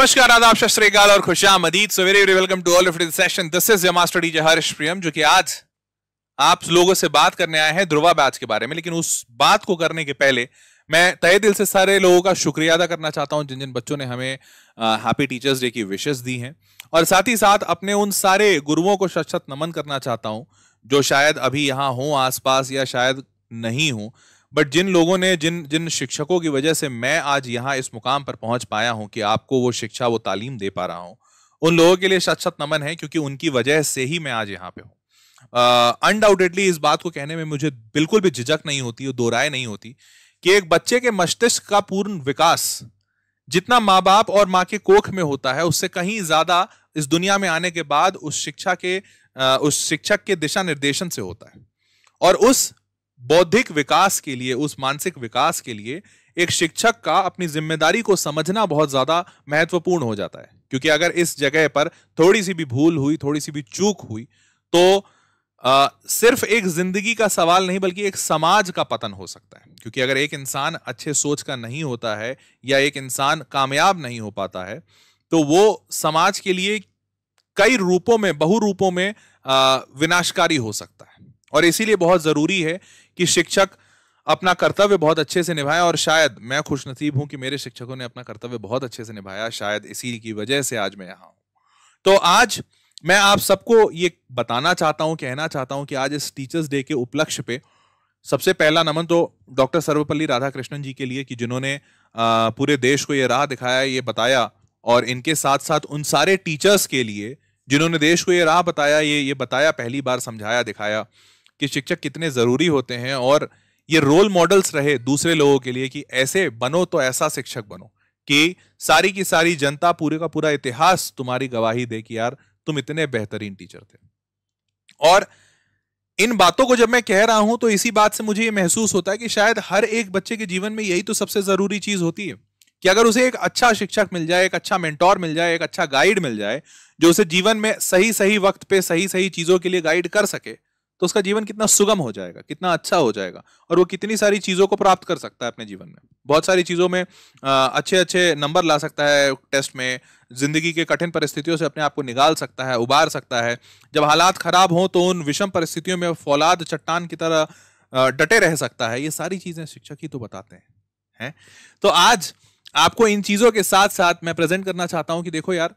नमस्कार, आदाब, सत श्री अकाल और खुशामदीद। So very welcome to all of this session. This is your master teacher Harsh Priyam, जो कि आज आप लोगों से बात करने आए हैं ध्रुवा बैच के बारे में। लेकिन उस बात को करने के पहले मैं तहे दिल से सारे लोगों का शुक्रिया अदा करना चाहता हूं जिन जिन बच्चों ने हमें हैप्पी टीचर्स डे की विशेस दी हैं, और साथ ही साथ अपने उन सारे गुरुओं को शत शत नमन करना चाहता हूं जो शायद अभी यहाँ हों आसपास या शायद नहीं हों, बट जिन लोगों ने जिन शिक्षकों की वजह से मैं आज यहाँ इस मुकाम पर पहुंच पाया हूं कि आपको वो शिक्षा वो तालीम दे पा रहा हूं, उन लोगों के लिए शत शत नमन है, क्योंकि उनकी वजह से ही मैं आज यहाँ पे हूँ। अनडाउटेडली इस बात को कहने में मुझे बिल्कुल भी झिझक नहीं होती, दो राय नहीं होती कि एक बच्चे के मस्तिष्क का पूर्ण विकास जितना माँ बाप और माँ के कोख में होता है, उससे कहीं ज्यादा इस दुनिया में आने के बाद उस शिक्षक के दिशा निर्देशन से होता है। और उस बौद्धिक विकास के लिए, उस मानसिक विकास के लिए एक शिक्षक का अपनी जिम्मेदारी को समझना बहुत ज्यादा महत्वपूर्ण हो जाता है। क्योंकि अगर इस जगह पर थोड़ी सी भी भूल हुई, थोड़ी सी भी चूक हुई, तो सिर्फ एक जिंदगी का सवाल नहीं बल्कि एक समाज का पतन हो सकता है। क्योंकि अगर एक इंसान अच्छे सोच का नहीं होता है या एक इंसान कामयाब नहीं हो पाता है, तो वो समाज के लिए कई रूपों में, बहु रूपों में विनाशकारी हो सकता है। और इसीलिए बहुत जरूरी है कि शिक्षक अपना कर्तव्य बहुत अच्छे से निभाए। और शायद मैं खुशनसीब हूं कि मेरे शिक्षकों ने अपना कर्तव्य बहुत अच्छे से निभाया, शायद इसी की वजह से आज मैं यहां हूं। तो आज मैं आप सबको ये बताना चाहता हूं, कहना चाहता हूं कि आज इस टीचर्स डे के उपलक्ष्य पे सबसे पहला नमन तो डॉक्टर सर्वपल्ली राधाकृष्णन जी के लिए, कि जिन्होंने पूरे देश को ये राह दिखाया, ये बताया, और इनके साथ साथ उन सारे टीचर्स के लिए जिन्होंने देश को ये राह बताया, ये बताया, पहली बार समझाया, दिखाया कि शिक्षक कितने जरूरी होते हैं, और ये रोल मॉडल्स रहे दूसरे लोगों के लिए कि ऐसे बनो तो ऐसा शिक्षक बनो कि सारी की सारी जनता, पूरे का पूरा इतिहास तुम्हारी गवाही दे कि यार तुम इतने बेहतरीन टीचर थे। और इन बातों को जब मैं कह रहा हूं तो इसी बात से मुझे ये महसूस होता है कि शायद हर एक बच्चे के जीवन में यही तो सबसे जरूरी चीज होती है कि अगर उसे एक अच्छा शिक्षक मिल जाए, एक अच्छा मेंटोर मिल जाए, एक अच्छा गाइड मिल जाए, जो उसे जीवन में सही सही वक्त पे सही सही चीजों के लिए गाइड कर सके, तो उसका जीवन कितना सुगम हो जाएगा, कितना अच्छा हो जाएगा, और वो कितनी सारी चीजों को प्राप्त कर सकता है अपने जीवन में। बहुत सारी चीजों में अच्छे अच्छे नंबर ला सकता है टेस्ट में, जिंदगी के कठिन परिस्थितियों से अपने आप को निकाल सकता है, उबार सकता है। जब हालात खराब हो तो उन विषम परिस्थितियों में फौलाद चट्टान की तरह डटे रह सकता है। ये सारी चीजें शिक्षक ही तो बताते हैं। तो आज आपको इन चीजों के साथ साथ मैं प्रेजेंट करना चाहता हूं कि देखो यार,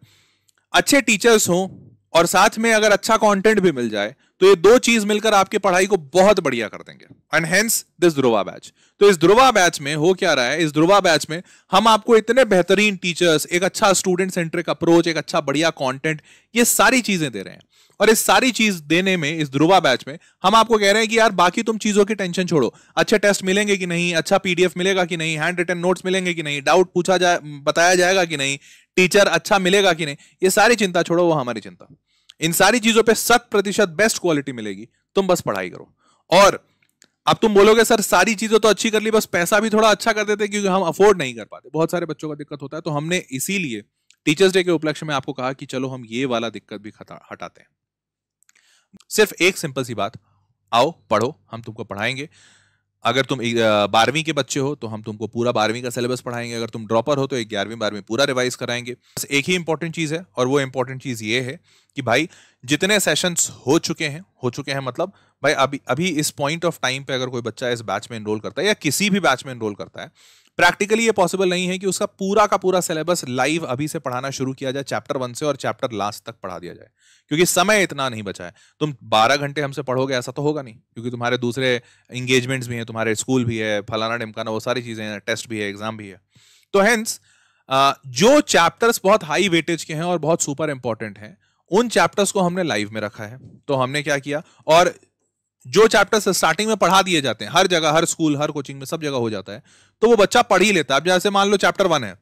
अच्छे टीचर्स हों और साथ में अगर अच्छा कंटेंट भी मिल जाए, तो ये दो चीज मिलकर आपकी पढ़ाई को बहुत बढ़िया कर देंगे। And hence this Dhruva batch. तो इस ध्रुवा बैच में हो क्या रहा है, इस ध्रुवा बैच में हम आपको इतने बेहतरीन टीचर्स, एक अच्छा स्टूडेंट सेंट्रिक अप्रोच, एक अच्छा बढ़िया कंटेंट, ये सारी चीजें दे रहे हैं। और इस सारी चीज देने में, इस ध्रुवा बैच में हम आपको कह रहे हैं कि यार बाकी तुम चीजों की टेंशन छोड़ो। अच्छे टेस्ट मिलेंगे कि नहीं, अच्छा पीडीएफ मिलेगा कि नहीं, हैंड रिटन नोट्स मिलेंगे कि नहीं, डाउट पूछा जाए, बताया जाएगा कि नहीं, टीचर अच्छा मिलेगा कि नहीं, ये सारी चिंता छोड़ो, वो हमारी चिंता। इन सारी चीजों पे 100% बेस्ट क्वालिटी मिलेगी, तुम बस पढ़ाई करो। और अब तुम बोलोगे सर सारी चीजें तो अच्छी कर ली, बस पैसा भी थोड़ा अच्छा कर देते क्योंकि हम अफोर्ड नहीं कर पाते। बहुत सारे बच्चों का दिक्कत होता है, तो हमने इसीलिए टीचर्स डे के उपलक्ष्य में आपको कहा कि चलो हम ये वाला दिक्कत भी हटाते हैं। सिर्फ एक सिंपल सी बात, आओ पढ़ो, हम तुमको पढ़ाएंगे। अगर तुम 12वीं के बच्चे हो तो हम तुमको पूरा 12वीं का सिलेबस पढ़ाएंगे। अगर तुम ड्रॉपर हो तो 11वीं 12वीं पूरा रिवाइज कराएंगे। बस एक ही इंपॉर्टेंट चीज है, और वो इंपॉर्टेंट चीज ये है कि भाई जितने सेशंस हो चुके हैं मतलब भाई अभी इस पॉइंट ऑफ टाइम पे अगर कोई बच्चा इस बैच में एनरोल करता है या किसी भी बैच में एनरोल करता है, प्रैक्टिकली ये पॉसिबल नहीं है कि उसका पूरा का पूरा सिलेबस लाइव अभी से पढ़ाना शुरू किया जाए, चैप्टर 1 से और चैप्टर लास्ट तक पढ़ा दिया जाए, क्योंकि समय इतना नहीं बचा है। तुम 12 घंटे हमसे पढ़ोगे ऐसा तो होगा नहीं, क्योंकि तुम्हारे दूसरे एंगेजमेंट्स भी हैं, तुम्हारे स्कूल भी है, फलाना ढिमकाना, वो सारी चीजें हैं, टेस्ट भी है, एग्जाम भी है। तो हेंस जो चैप्टर्स बहुत हाई वेटेज के हैं और बहुत सुपर इंपॉर्टेंट हैं, उन चैप्टर्स को हमने लाइव में रखा है। तो हमने क्या किया, और जो चैप्टर्स स्टार्टिंग में पढ़ा दिए जाते हैं, हर जगह, हर स्कूल, हर कोचिंग में, सब जगह हो जाता है, तो वो बच्चा पढ़ ही लेता है। अब जैसे मान लो चैप्टर 1 है,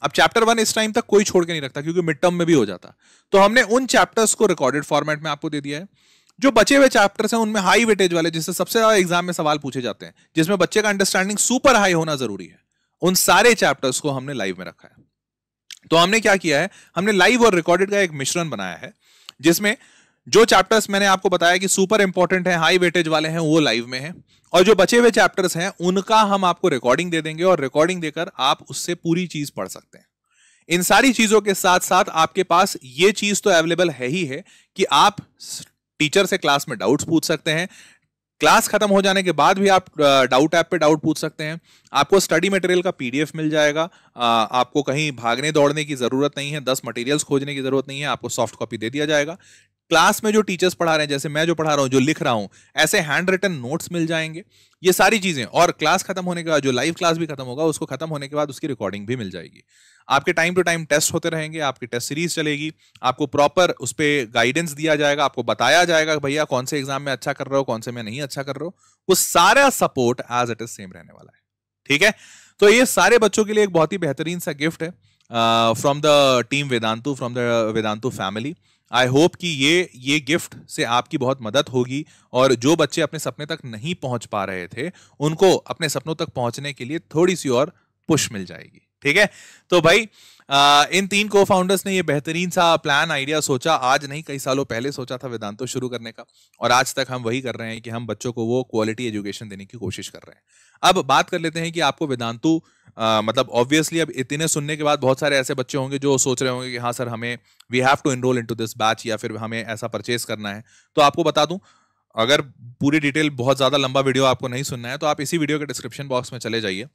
अब चैप्टर 1 इस टाइम तक कोई छोड़ के नहीं रखता, क्योंकि मिड टर्म में भी हो जाता। तो हमने उन चैप्टर्स को रिकॉर्डेड फॉर्मेट में आपको दे दिया है। जो बचे हुए चैप्टर्स हैं उनमें हाई वेटेज वाले, जिससे सबसे ज्यादा एग्जाम में सवाल पूछे जाते हैं, जिसमें बच्चे का अंडरस्टैंडिंग सुपर हाई होना जरूरी है, उन सारे चैप्टर्स को हमने लाइव में रखा है। तो हमने क्या किया है, हमने लाइव और रिकॉर्डेड का एक मिश्रण बनाया है, जिसमें जो चैप्टर्स मैंने आपको बताया कि सुपर इंपॉर्टेंट है, हाई वेटेज वाले हैं, वो लाइव में हैं, और जो बचे हुए चैप्टर्स हैं उनका हम आपको रिकॉर्डिंग दे देंगे, और रिकॉर्डिंग देकर आप उससे पूरी चीज पढ़ सकते हैं। इन सारी चीजों के साथ साथ आपके पास ये चीज तो अवेलेबल है ही है कि आप टीचर से क्लास में डाउट्स पूछ सकते हैं। क्लास खत्म हो जाने के बाद भी आप डाउट ऐप पे डाउट पूछ सकते हैं। आपको स्टडी मटेरियल का पीडीएफ मिल जाएगा। आपको कहीं भागने दौड़ने की जरूरत नहीं है, 10 मटेरियल्स खोजने की जरूरत नहीं है, आपको सॉफ्ट कॉपी दे दिया जाएगा। क्लास में जो टीचर्स पढ़ा रहे हैं, जैसे मैं जो पढ़ा रहा हूं, जो लिख रहा हूं, ऐसे हैंड रिटन नोट्स मिल जाएंगे, ये सारी चीजें। और क्लास खत्म होने के बाद जो लाइव क्लास भी खत्म होगा, उसको खत्म होने के बाद उसकी रिकॉर्डिंग भी मिल जाएगी। आपके टाइम टू टाइम टेस्ट होते रहेंगे, आपकी टेस्ट सीरीज चलेगी, आपको प्रॉपर उस पर गाइडेंस दिया जाएगा, आपको बताया जाएगा भैया कौन से एग्जाम में अच्छा कर रहे हो, कौन से में नहीं अच्छा कर रहे हो। वो सारा support as it is same रहने वाला है। ठीक है, तो ये सारे बच्चों के लिए एक बहुत ही बेहतरीन सा गिफ्ट है from the team Vedantu, from the Vedantu family. I hope कि ये गिफ्ट से आपकी बहुत मदद होगी, और जो बच्चे अपने सपने तक नहीं पहुंच पा रहे थे, उनको अपने सपनों तक पहुंचने के लिए थोड़ी सी और पुश मिल जाएगी। ठीक है, तो भाई इन 3 को फाउंडर्स ने ये बेहतरीन सा प्लान आइडिया सोचा, आज नहीं कई सालों पहले सोचा था वेदांतु शुरू करने का, और आज तक हम वही कर रहे हैं कि हम बच्चों को वो क्वालिटी एजुकेशन देने की कोशिश कर रहे हैं। अब बात कर लेते हैं कि आपको वेदांतु मतलब ऑब्वियसली अब इतने सुनने के बाद बहुत सारे ऐसे बच्चे होंगे जो सोच रहे होंगे कि हाँ सर, हमें we have to enrol into this batch, या फिर हमें ऐसा परचेज करना है। तो आपको बता दूं, अगर पूरी डिटेल, बहुत ज्यादा लंबा वीडियो आपको नहीं सुनना है, तो आप इसी वीडियो के डिस्क्रिप्शन बॉक्स में चले जाइए।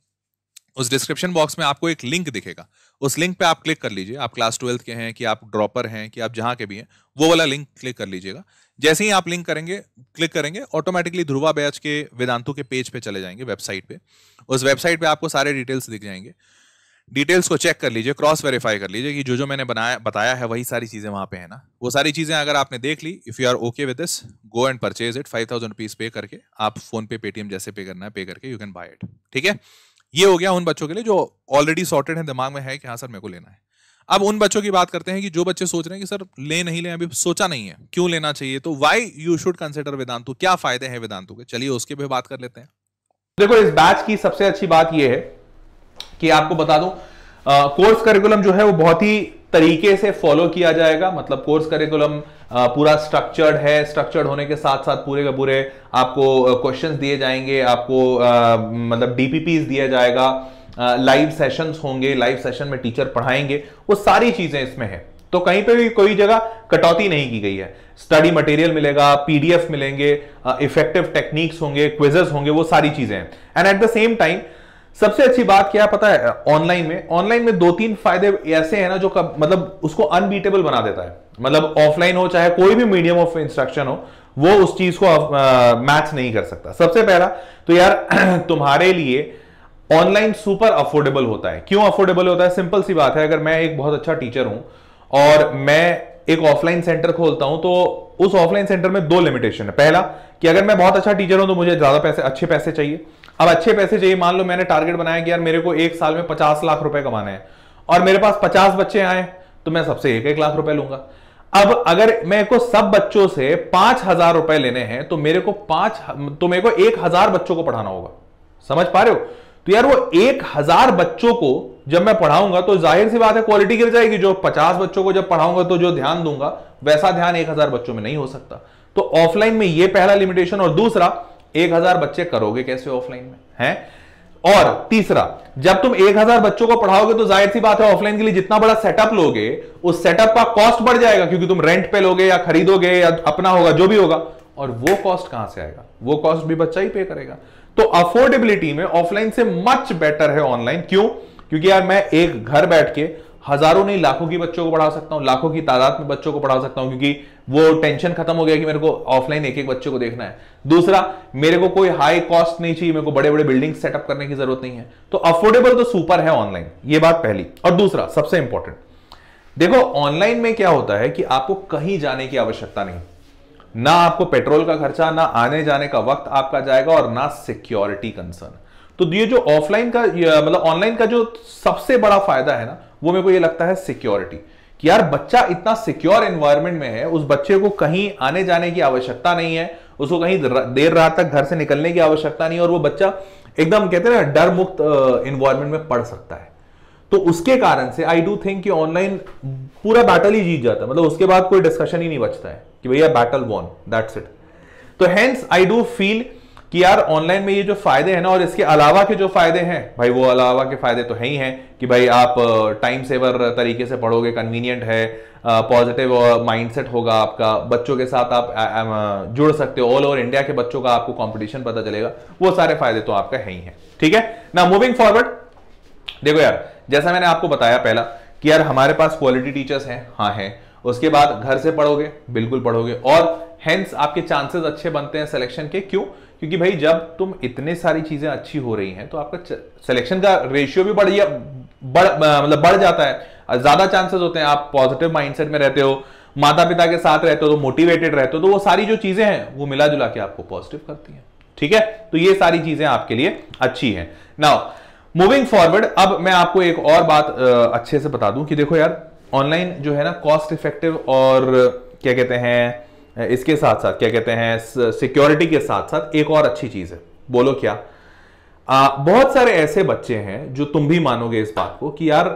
उस डिस्क्रिप्शन बॉक्स में आपको एक लिंक दिखेगा, उस लिंक पे आप क्लिक कर लीजिए। आप क्लास 12 के हैं कि आप ड्रॉपर हैं कि आप जहां के भी हैं, वो वाला लिंक क्लिक कर लीजिएगा। जैसे ही आप लिंक करेंगे, क्लिक करेंगे, ऑटोमेटिकली ध्रुवा बैच के वेदांतु के पेज पे चले जाएंगे, वेबसाइट पे। उस वेबसाइट पे आपको सारे डिटेल्स दिख जाएंगे। डिटेल्स को चेक कर लीजिए, क्रॉस वेरीफाई कर लीजिए कि जो मैंने बताया है वही सारी चीजें वहां पे है ना। वो सारी चीजें अगर आपने देख ली, if you are okay with this, go and purchase it. 5000 rupees पे करके, आप फोन पे, पेटीएम जैसे पे करना है, पे करके यू कैन बाय इट। ठीक है, ये हो गया उन बच्चों के लिए जो ऑलरेडी सॉर्टेड है, दिमाग में है कि हाँ सर मेरे को लेना है। अब उन बच्चों की बात करते हैं कि जो बच्चे सोच रहे हैं कि सर ले नहीं ले, अभी सोचा नहीं है, क्यों लेना चाहिए, तो why you should consider Vedantu, क्या फायदे हैं वेदांतु के, चलिए उसके भी बात कर लेते हैं। देखो, इस बैच की सबसे अच्छी बात यह है कि आपको बता दूं, कोर्स करिकुलम जो है वो बहुत ही तरीके से फॉलो किया जाएगा। मतलब कोर्स करिकुलम पूरा स्ट्रक्चर्ड है। स्ट्रक्चर्ड होने के साथ साथ पूरे के पूरे आपको क्वेश्चंस दिए जाएंगे, आपको मतलब डीपीपीस दिया जाएगा, लाइव सेशंस होंगे, लाइव सेशन में टीचर पढ़ाएंगे, वो सारी चीजें इसमें है। तो कहीं पे भी कोई जगह कटौती नहीं की गई है। स्टडी मटेरियल मिलेगा, पीडीएफ मिलेंगे, इफेक्टिव टेक्निक्स होंगे, क्विजेस होंगे, वो सारी चीजें हैं। And at the same time सबसे अच्छी बात क्या पता है, ऑनलाइन में 2-3 फायदे ऐसे हैं ना जो मतलब उसको अनबीटेबल बना देता है। मतलब ऑफलाइन हो चाहे कोई भी मीडियम ऑफ इंस्ट्रक्शन हो, वो उस चीज को मैच नहीं कर सकता। सबसे पहला तो यार तुम्हारे लिए ऑनलाइन सुपर अफोर्डेबल होता है। क्यों अफोर्डेबल होता है? सिंपल सी बात है, अगर मैं एक बहुत अच्छा टीचर हूं और मैं एक ऑफलाइन सेंटर खोलता हूं, तो उस ऑफलाइन सेंटर में 2 लिमिटेशन है। पहला कि अगर मैं बहुत अच्छा टीचर हूं तो मुझे ज्यादा पैसे, अच्छे पैसे चाहिए। अब अच्छे पैसे चाहिए, मान लो मैंने टारगेट बनाया कि यार मेरे को 1 साल में 50 लाख रुपए कमाने हैं, और मेरे पास 50 बच्चे आए तो मैं सबसे 1-1 लाख रुपए लूंगा। अब अगर मेरे को सब बच्चों से 5,000 रुपए लेने हैं तो मेरे को 1,000 बच्चों को पढ़ाना होगा। समझ पा रहे हो? तो यार वो 1,000 बच्चों को जब मैं पढ़ाऊंगा तो जाहिर सी बात है क्वालिटी गिर जाएगी। जो 50 बच्चों को जब पढ़ाऊंगा तो जो ध्यान दूंगा वैसा ध्यान 1,000 बच्चों में नहीं हो सकता। तो ऑफलाइन में ये पहला लिमिटेशन। और दूसरा, 1,000 बच्चे करोगे कैसे ऑफलाइन में, हैं? और तीसरा, जब तुम 1,000 बच्चों को पढ़ाओगे तो जाहिर सी बात है ऑफलाइन के लिए जितना बड़ा सेटअप लोगे, उस सेटअप का कॉस्ट बढ़ जाएगा, क्योंकि तुम रेंट पे लोगे या खरीदोगे या अपना होगा, जो भी होगा। और वो कॉस्ट कहां से आएगा? वो कॉस्ट भी बच्चा ही पे करेगा। तो अफोर्डेबिलिटी में ऑफलाइन से मच बेटर है ऑनलाइन। क्यों? क्योंकि यार मैं एक घर बैठ के हजारों नहीं लाखों की बच्चों को पढ़ा सकता हूं, लाखों की तादाद में बच्चों को पढ़ा सकता हूं, क्योंकि वो टेंशन खत्म हो गया कि मेरे को ऑफलाइन एक-एक बच्चे को देखना है। दूसरा, मेरे को कोई हाई कॉस्ट नहीं चाहिए, मेरे को बड़े बड़े बिल्डिंग सेटअप करने की जरूरत नहीं है। तो अफोर्डेबल तो सुपर है ऑनलाइन, ये बात पहली। और दूसरा सबसे इंपॉर्टेंट, देखो ऑनलाइन में क्या होता है कि आपको कहीं जाने की आवश्यकता नहीं, ना आपको पेट्रोल का खर्चा, ना आने जाने का वक्त आपका जाएगा, और ना सिक्योरिटी कंसर्न। तो ये जो ऑफलाइन का मतलब ऑनलाइन का जो सबसे बड़ा फायदा है ना, वो मेरे को ये लगता है सिक्योरिटी। कि यार बच्चा इतना सिक्योर एनवायरनमेंट में है, उस बच्चे को कहीं आने जाने की आवश्यकता नहीं है, उसको कहीं देर रात तक घर से निकलने की आवश्यकता नहीं है, और वो बच्चा एकदम कहते हैं ना डर मुक्त एनवायरनमेंट में पढ़ सकता है। तो उसके कारण से आई डू थिंक कि ऑनलाइन पूरा बैटल ही जीत जाता है। मतलब उसके बाद कोई डिस्कशन ही नहीं बचता है कि भैया बैटल वॉन, दैट्स इट। तो हेंस आई डू फील कि यार ऑनलाइन में ये जो फायदे हैं ना, और इसके अलावा के जो फायदे हैं भाई, वो अलावा के फायदे तो है ही हैं कि भाई आप टाइम सेवर तरीके से पढ़ोगे, कन्वीनियंट है, पॉजिटिव माइंडसेट होगा आपका, बच्चों के साथ आप जुड़ सकते हो, ऑल ओवर इंडिया के बच्चों का आपको कंपटीशन पता चलेगा, वो सारे फायदे तो आपका है ही है। ठीक है ना, मूविंग फॉरवर्ड, देखो यार जैसा मैंने आपको बताया पहला कि यार हमारे पास क्वालिटी टीचर्स हैं, हाँ हैं, उसके बाद घर से पढ़ोगे, बिल्कुल पढ़ोगे, और हेंस आपके चांसेस अच्छे बनते हैं सिलेक्शन के। क्यों? क्योंकि भाई जब तुम इतने सारी चीजें अच्छी हो रही हैं तो आपका सिलेक्शन का रेशियो भी बढ़ जाता है, ज्यादा चांसेस होते हैं, आप पॉजिटिव माइंडसेट में रहते हो, माता पिता के साथ रहते हो, तो मोटिवेटेड रहते हो, तो वो सारी जो चीजें हैं वो मिला जुला के आपको पॉजिटिव करती हैं। ठीक है, तो ये सारी चीजें आपके लिए अच्छी हैं। नाउ मूविंग फॉरवर्ड, अब मैं आपको एक और बात अच्छे से बता दूं कि देखो यार ऑनलाइन जो है ना कॉस्ट इफेक्टिव, और क्या कहते हैं इसके साथ साथ क्या कहते हैं सिक्योरिटी के साथ साथ एक और अच्छी चीज है। बोलो क्या? बहुत सारे ऐसे बच्चे हैं जो तुम भी मानोगे इस बात को कि यार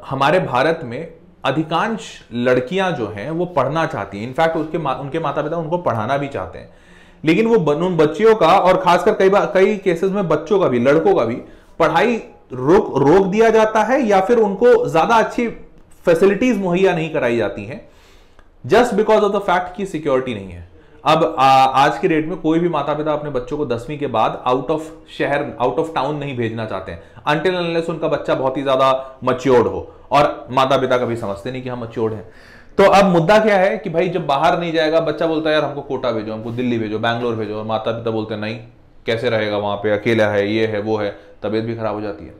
हमारे भारत में अधिकांश लड़कियां जो हैं वो पढ़ना चाहती हैं, इनफैक्ट उनके माता पिता उनको पढ़ाना भी चाहते हैं, लेकिन वो उन बच्चियों का, और खासकर कई केसेस में बच्चों का भी, लड़कों का भी पढ़ाई रोक दिया जाता है, या फिर उनको ज्यादा अच्छी फैसिलिटीज मुहैया नहीं कराई जाती हैं, just because of the fact कि सिक्योरिटी नहीं है। अब आज के डेट में कोई भी माता पिता अपने बच्चों को 10वीं के बाद आउट ऑफ शहर, आउट ऑफ टाउन नहीं भेजना चाहते हैं, अनटिल अनलेस उनका बच्चा बहुत ही ज्यादा मैच्योर्ड हो, और माता पिता कभी समझते नहीं कि हम मैच्योर्ड हैं। तो अब मुद्दा क्या है कि भाई जब बाहर नहीं जाएगा बच्चा, बोलता है यार हमको कोटा भेजो, हमको दिल्ली भेजो, बैंगलोर भेजो, और माता पिता बोलते हैं नहीं, कैसे रहेगा वहां पे, अकेला है, ये है वो है, तबीयत भी खराब हो जाती है।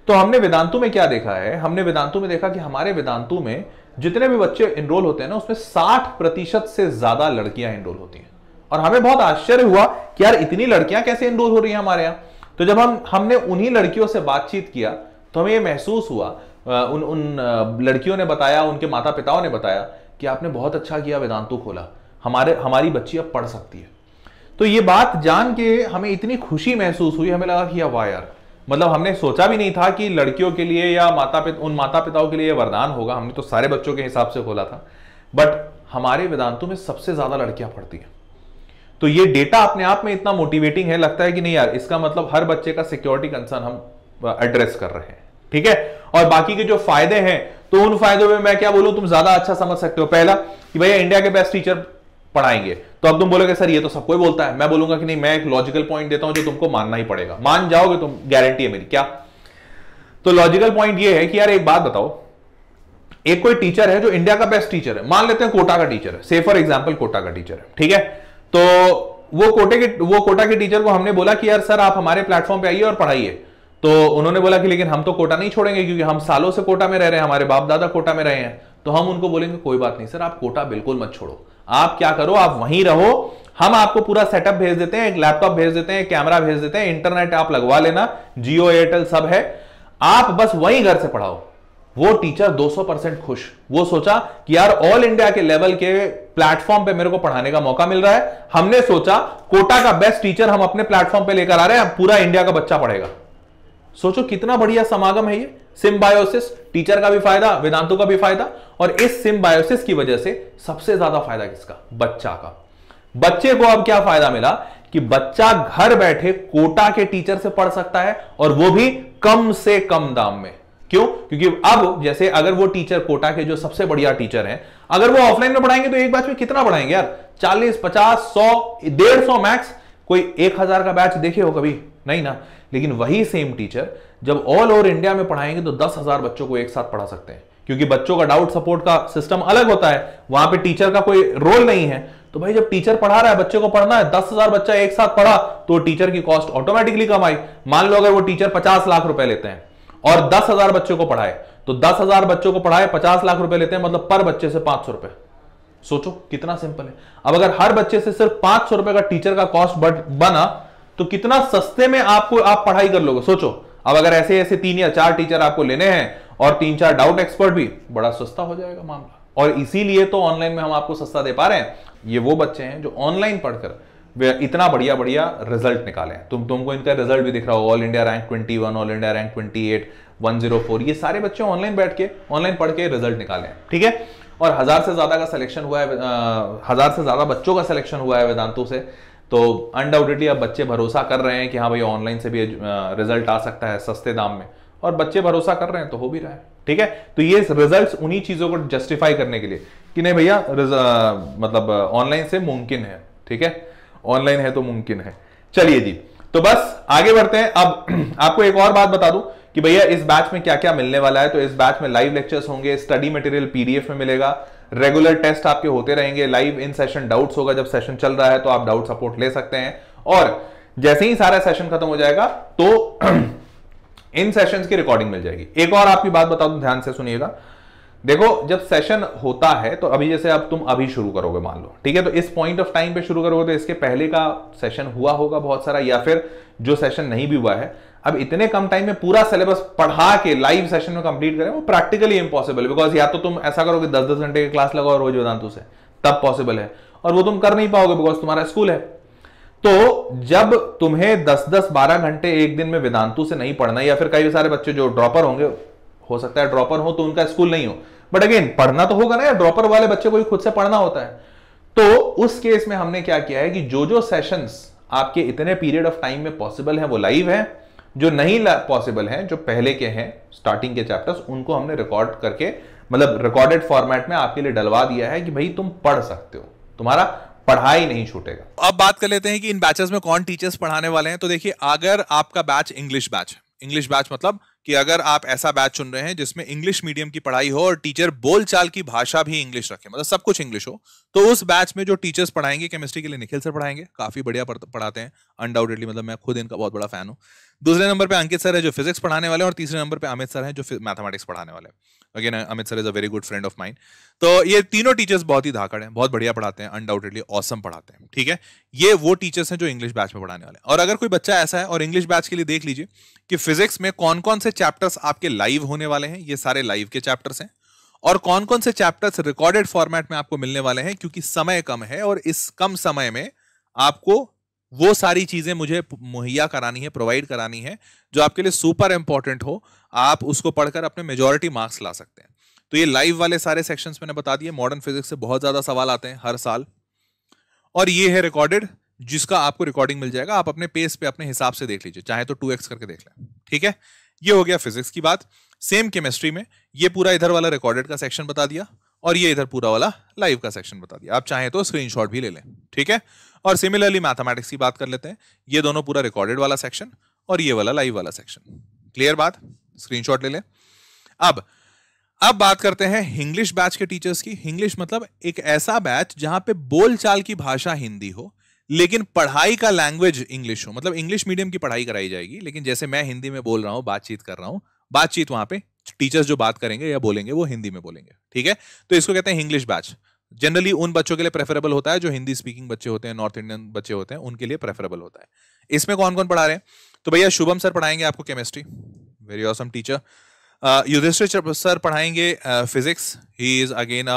तो हमने वेदांतु में क्या देखा है, हमने वेदांतु में देखा कि हमारे वेदांतु में जितने भी बच्चे एनरोल होते हैं ना, उसमें 60% से ज्यादा लड़कियां एनरोल होती हैं, और हमें बहुत आश्चर्य हुआ कि यार इतनी लड़कियां कैसे एनरोल हो रही हैं हमारे यहाँ। तो जब हमने उन्हीं लड़कियों से बातचीत किया तो हमें यह महसूस हुआ, उन लड़कियों ने बताया, उनके माता पिताओं ने बताया कि आपने बहुत अच्छा किया, वेदांतु खोला, हमारी बच्ची अब पढ़ सकती है। तो ये बात जान के हमें इतनी खुशी महसूस हुई, हमें लगा कि वाह यार, मतलब हमने सोचा भी नहीं था कि लड़कियों के लिए या उन माता पिताओं के लिए वरदान होगा। हमने तो सारे बच्चों के हिसाब से खोला था, बट हमारे वेदांतु में सबसे ज्यादा लड़कियां पढ़ती हैं। तो ये डेटा अपने आप में इतना मोटिवेटिंग है, लगता है कि नहीं यार, इसका मतलब हर बच्चे का सिक्योरिटी कंसर्न हम एड्रेस कर रहे हैं। ठीक है, और बाकी के जो फायदे हैं, तो उन फायदों में मैं क्या बोलूं, तुम ज्यादा अच्छा समझ सकते हो। पहला कि भैया इंडिया के बेस्ट टीचर पढ़ाएंगे, तो अब तुम बोलोगे सर ये तो सबको ही बोलता है, मैं बोलूंगा कि नहीं, मैं एक लॉजिकल पॉइंट देता हूं जो तुमको मानना ही पड़ेगा, मान जाओगे तुम, गारंटी है मेरी। क्या? तो लॉजिकल पॉइंट ये है कि यार एक बात बताओ, एक कोई टीचर है जो इंडिया का बेस्ट टीचर है, मान लेते हैं कोटा का टीचर है, से फॉर एग्जाम्पल कोटा का टीचर है, ठीक है, तो वो कोटा के टीचर को हमने बोला कि यार सर आप हमारे प्लेटफॉर्म पे आइए और पढ़ाइए। तो उन्होंने बोला कि लेकिन हम तो कोटा नहीं छोड़ेंगे, क्योंकि हम सालों से कोटा में रह रहे हैं, हमारे बाप दादा कोटा में रहे हैं। तो हम उनको बोलेंगे कोई बात नहीं सर, आप कोटा बिल्कुल मत छोड़ो, आप क्या करो, आप वहीं रहो, हम आपको पूरा सेटअप भेज देते हैं, एक लैपटॉप भेज देते हैं, कैमरा भेज देते हैं, इंटरनेट आप लगवा लेना, जियो एयरटेल सब है, आप बस वहीं घर से पढ़ाओ। वो टीचर 200% खुश, वो सोचा कि यार ऑल इंडिया के लेवल के प्लेटफॉर्म पे मेरे को पढ़ाने का मौका मिल रहा है, हमने सोचा कोटा का बेस्ट टीचर हम अपने प्लेटफॉर्म पे लेकर आ रहे हैं, पूरा इंडिया का बच्चा पढ़ेगा। सोचो कितना बढ़िया समागम है ये, सिम्बायोसिस, टीचर का भी फायदा, वेदांतु का भी फायदा, और इस सिम्बायोसिस की वजह से सबसे ज्यादा फायदा किसका? बच्चा का। बच्चे को अब क्या फायदा मिला कि बच्चा घर बैठे कोटा के टीचर से पढ़ सकता है, और वो भी कम से कम दाम में। क्यों? क्योंकि अब जैसे अगर वो टीचर कोटा के जो सबसे बढ़िया टीचर हैं, अगर वो ऑफलाइन में पढ़ाएंगे तो एक बैच में कितना पढ़ाएंगे यार? 40, 50, 100, 150 मैक्स। कोई 1000 का बैच देखे हो कभी? नहीं ना। लेकिन वही सेम टीचर जब ऑल ओवर इंडिया में पढ़ाएंगे तो 10,000 बच्चों को एक साथ पढ़ा सकते हैं, क्योंकि बच्चों का डाउट सपोर्ट का सिस्टम अलग होता है, वहां पे टीचर का कोई रोल नहीं है। तो भाई जब टीचर पढ़ा रहा है, बच्चे को पढ़ना है, 10,000 बच्चा एक साथ पढ़ा तो टीचर की कॉस्ट ऑटोमेटिकली कम आई। मान लो अगर वो टीचर 50 लाख रुपए लेते हैं और 10,000 बच्चों को पढ़ाए, तो 10,000 बच्चों को पढ़ाए, 50 लाख रुपए लेते हैं, मतलब पर बच्चे से 500 रुपए। सोचो कितना सिंपल है। अब अगर हर बच्चे से सिर्फ 500 रुपए का टीचर का कॉस्ट बना तो कितना सस्ते में आप पढ़ाई कर लोगे। सोचो अब अगर ऐसे ऐसे 3 या 4 टीचर आपको लेने हैं और 3-4 डाउट एक्सपर्ट भी, बड़ा सस्ता हो जाएगा मामला। और इसीलिए तो ऑनलाइन में हम आपको सस्ता दे पा रहे हैं। ये वो बच्चे हैं जो ऑनलाइन पढ़कर वे इतना बढ़िया बढ़िया रिजल्ट निकाले। तुमको इनका रिजल्ट भी दिख रहा हो, all India rank 21, all India rank 28, 104, ये सारे बच्चे ऑनलाइन बैठ के ऑनलाइन पढ़ के रिजल्ट निकाले हैं, ठीक है। और 1000 से ज्यादा का सिलेक्शन हुआ है, 1000 से ज्यादा बच्चों का सिलेक्शन हुआ है वेदांतु से। तो अनडाउटेडली अब बच्चे भरोसा कर रहे हैं कि हाँ भाई ऑनलाइन से भी रिजल्ट आ सकता है सस्ते दाम में, और बच्चे भरोसा कर रहे हैं तो हो भी रहा है। ठीक है, तो ये रिजल्ट्स उन्हीं चीजों को जस्टिफाई करने के लिए कि नहीं भैया मतलब ऑनलाइन से मुमकिन है। ठीक है, ऑनलाइन है तो मुमकिन है। चलिए जी, तो बस आगे बढ़ते हैं। अब आपको एक और बात बता दूं कि भैया इस बैच में क्या क्या मिलने वाला है। तो इस बैच में लाइव लेक्चर्स होंगे, स्टडी मटेरियल पीडीएफ में मिलेगा, रेगुलर टेस्ट आपके होते रहेंगे, लाइव इन सेशन डाउट्स होगा, जब सेशन चल रहा है तो आप डाउट सपोर्ट ले सकते हैं, और जैसे ही सारा सेशन खत्म हो जाएगा तो इन सेशंस की रिकॉर्डिंग मिल जाएगी। एक और आपकी बात बता दूं, ध्यान से सुनिएगा। देखो जब सेशन होता है तो अभी जैसे अब तुम अभी शुरू करोगे मान लो, ठीक है, तो इस पॉइंट ऑफ टाइम पे शुरू करोगे तो इसके पहले का सेशन हुआ होगा बहुत सारा, या फिर जो सेशन नहीं भी हुआ है। अब इतने कम टाइम में पूरा सिलेबस पढ़ा के लाइव सेशन में कंप्लीट करें वो प्रैक्टिकली इंपॉसिबल, बिकॉज या तो तुम ऐसा करोगे 10-10 घंटे की क्लास लगाओ रोज वेदांतु से, तब पॉसिबल है, और वो तुम कर नहीं पाओगे बिकॉज तुम्हारा स्कूल है। तो जब तुम्हें 10-10, 12 घंटे एक दिन में वेदांतु से नहीं पढ़ना, या फिर कई सारे बच्चे जो ड्रॉपर होंगे, हो सकता है ड्रॉपर हो तो उनका स्कूल नहीं हो, बट अगेन पढ़ना तो होगा ना यार, ड्रॉपर वाले बच्चे को ही खुद से पढ़ना होता है। तो उस केस में हमने क्या किया है कि जो जो सेशंस आपके इतने पीरियड ऑफ टाइम में पॉसिबल है वो लाइव है, जो नहीं पॉसिबल है, जो पहले के हैं स्टार्टिंग के चैप्टर्स, उनको हमने रिकॉर्ड करके मतलब रिकॉर्डेड फॉर्मेट में आपके लिए डलवा दिया है कि भाई तुम पढ़ सकते हो, तुम्हारा पढ़ाई नहीं छूटेगा। अब बात कर लेते हैं कि इन बैचेस में कौन टीचर्स पढ़ाने वाले हैं। तो देखिए, अगर आपका batch English batch, English batch मतलब कि अगर आप ऐसा बैच चुन रहे हैं जिसमें इंग्लिश मीडियम की पढ़ाई हो और टीचर बोलचाल की भाषा भी इंग्लिश रखे, मतलब सब कुछ इंग्लिश हो, तो उस बैच में जो टीचर्स पढ़ाएंगे, केमिस्ट्री के लिए निखिल सर पढ़ाएंगे, काफी बढ़िया पढ़ाते हैं अनडाउटेडली, मतलब मैं खुद इनका बहुत बड़ा फैन हूं। दूसरे नंबर पे अंकित सर है जो फिजिक्स पढ़ाने वाले हैं, और तीसरे नंबर पे अमित सर हैं जो मैथमेटिक्स पढ़ाने वाले हैं। Again Amit sir is a very good friend of mind. तो ये तीनों टीचर्स बहुत ही धाकड़ हैं, बहुत बढ़िया पढ़ाते हैं, अनडाउटेडली ऑसम पढ़ाते हैं। ठीक है, ये वो टीचर्स हैं जो इंग्लिश बैच में पढ़ाने वाले हैं। और अगर कोई बच्चा ऐसा है, और इंग्लिश बैच के लिए देख लीजिए कि फिजिक्स में कौन कौन से चैप्टर्स आपके लाइव होने वाले हैं, ये सारे लाइव के चैप्टर्स हैं, और कौन कौन से चैप्टर्स रिकॉर्डेड फॉर्मेट में आपको मिलने वाले हैं, क्योंकि समय कम है और इस कम समय में आपको वो सारी चीजें मुझे मुहैया करानी है, प्रोवाइड करानी है जो आपके लिए सुपर इंपॉर्टेंट हो, आप उसको पढ़कर अपने मेजॉरिटी मार्क्स ला सकते हैं। तो ये लाइव वाले सारे सेक्शंस मैंने बता दिए। मॉडर्न फिजिक्स से बहुत ज्यादा सवाल आते हैं हर साल, और ये है रिकॉर्डेड, जिसका आपको रिकॉर्डिंग मिल जाएगा, आप अपने पेस पे अपने हिसाब से देख लीजिए, चाहे तो 2x करके देख लें। ठीक है, ये हो गया फिजिक्स की बात। सेम केमिस्ट्री में ये पूरा इधर वाला रिकॉर्डेड का सेक्शन बता दिया, और ये इधर पूरा वाला लाइव का सेक्शन बता दिया, आप चाहे तो स्क्रीनशॉट भी ले लें। ठीक है, और सिमिलरली मैथमेटिक्स की बात कर लेते हैं, ये दोनों पूरा रिकॉर्डेड वाला सेक्शन और ये वाला लाइव वाला सेक्शन। क्लियर बात, स्क्रीनशॉट ले लें। अब बात करते हैं इंग्लिश बैच के टीचर्स की। इंग्लिश मतलब एक ऐसा बैच जहां पे बोलचाल की भाषा हिंदी हो, लेकिन पढ़ाई का लैंग्वेज इंग्लिश हो, मतलब इंग्लिश मीडियम की पढ़ाई कराई जाएगी, लेकिन जैसे मैं हिंदी में बोल रहा हूं, बातचीत कर रहा हूं, बातचीत वहां पे टीचर्स जो बात करेंगे या बोलेंगे वो हिंदी में बोलेंगे। ठीक है, तो इसको कहते हैं इंग्लिश बैच। जनरली उन बच्चों के लिए प्रेफरेबल होता है जो हिंदी स्पीकिंग बच्चे होते हैं, नॉर्थ इंडियन बच्चे होते हैं, उनके लिए प्रेफरेबल होता है। इसमें कौन कौन पढ़ा रहे हैं? तो भैया शुभम सर पढ़ाएंगे आपको chemistry, very awesome teacher. Yudhishthir sir पढ़ाएंगे physics, he is again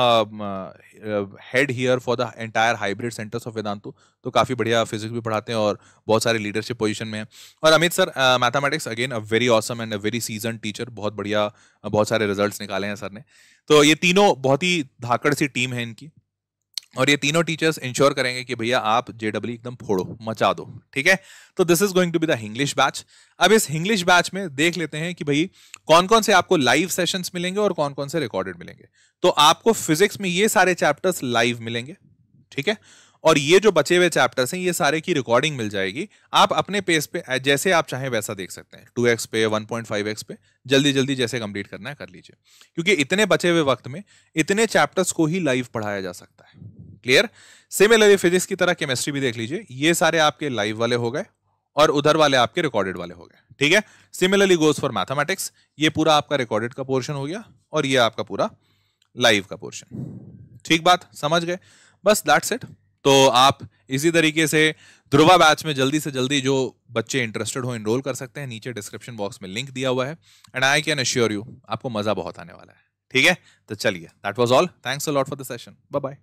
head here for the entire hybrid centres of Vedantu, तो काफी बढ़िया फिजिक्स भी पढ़ाते हैं और बहुत सारे लीडरशिप पोजीशन में हैं। और Amit sir mathematics, again a very awesome and a very season teacher, बहुत बढ़िया, बहुत सारे रिजल्ट्स निकाले हैं सर ने। तो ये तीनों बहुत ही धाकड़ सी टीम है इनकी, और ये तीनों टीचर्स इंश्योर करेंगे कि भैया आप जेडब्ल्यू एकदम फोड़ो, मचा दो। ठीक है, तो this is going to be the English batch. अब इस इंग्लिश बैच में देख लेते हैं कि भाई कौन कौन से आपको लाइव सेशंस मिलेंगे और कौन कौन से रिकॉर्डेड मिलेंगे। तो आपको फिजिक्स में ये सारे चैप्टर्स लाइव मिलेंगे, ठीक है, और ये जो बचे हुए चैप्टर्स हैं ये सारे की रिकॉर्डिंग मिल जाएगी। आप अपने पेस पे जैसे आप चाहें वैसा देख सकते हैं, 2x पे, 1.5x पे, जल्दी जल्दी जैसे कंप्लीट करना है कर लीजिए, क्योंकि इतने बचे हुए वक्त में इतने चैप्टर्स को ही लाइव पढ़ाया जा सकता है। क्लियर? सिमिलरली फिजिक्स की तरह केमिस्ट्री भी देख लीजिए, ये सारे आपके लाइव वाले हो गए और उधर वाले आपके रिकॉर्डेड वाले हो गए। ठीक है, सिमिलरली गोज फॉर मैथमेटिक्स, ये पूरा आपका रिकॉर्डेड का पोर्शन हो गया और ये आपका पूरा लाइव का पोर्शन। ठीक बात, समझ गए? बस दैट्स इट। तो आप इसी तरीके से ध्रुवा बैच में जल्दी से जल्दी जो बच्चे इंटरेस्टेड हो एनरोल कर सकते हैं, नीचे डिस्क्रिप्शन बॉक्स में लिंक दिया हुआ है, and I can assure you आपको मजा बहुत आने वाला है। ठीक है, तो चलिए, that was all, thanks a lot for the session, bye bye.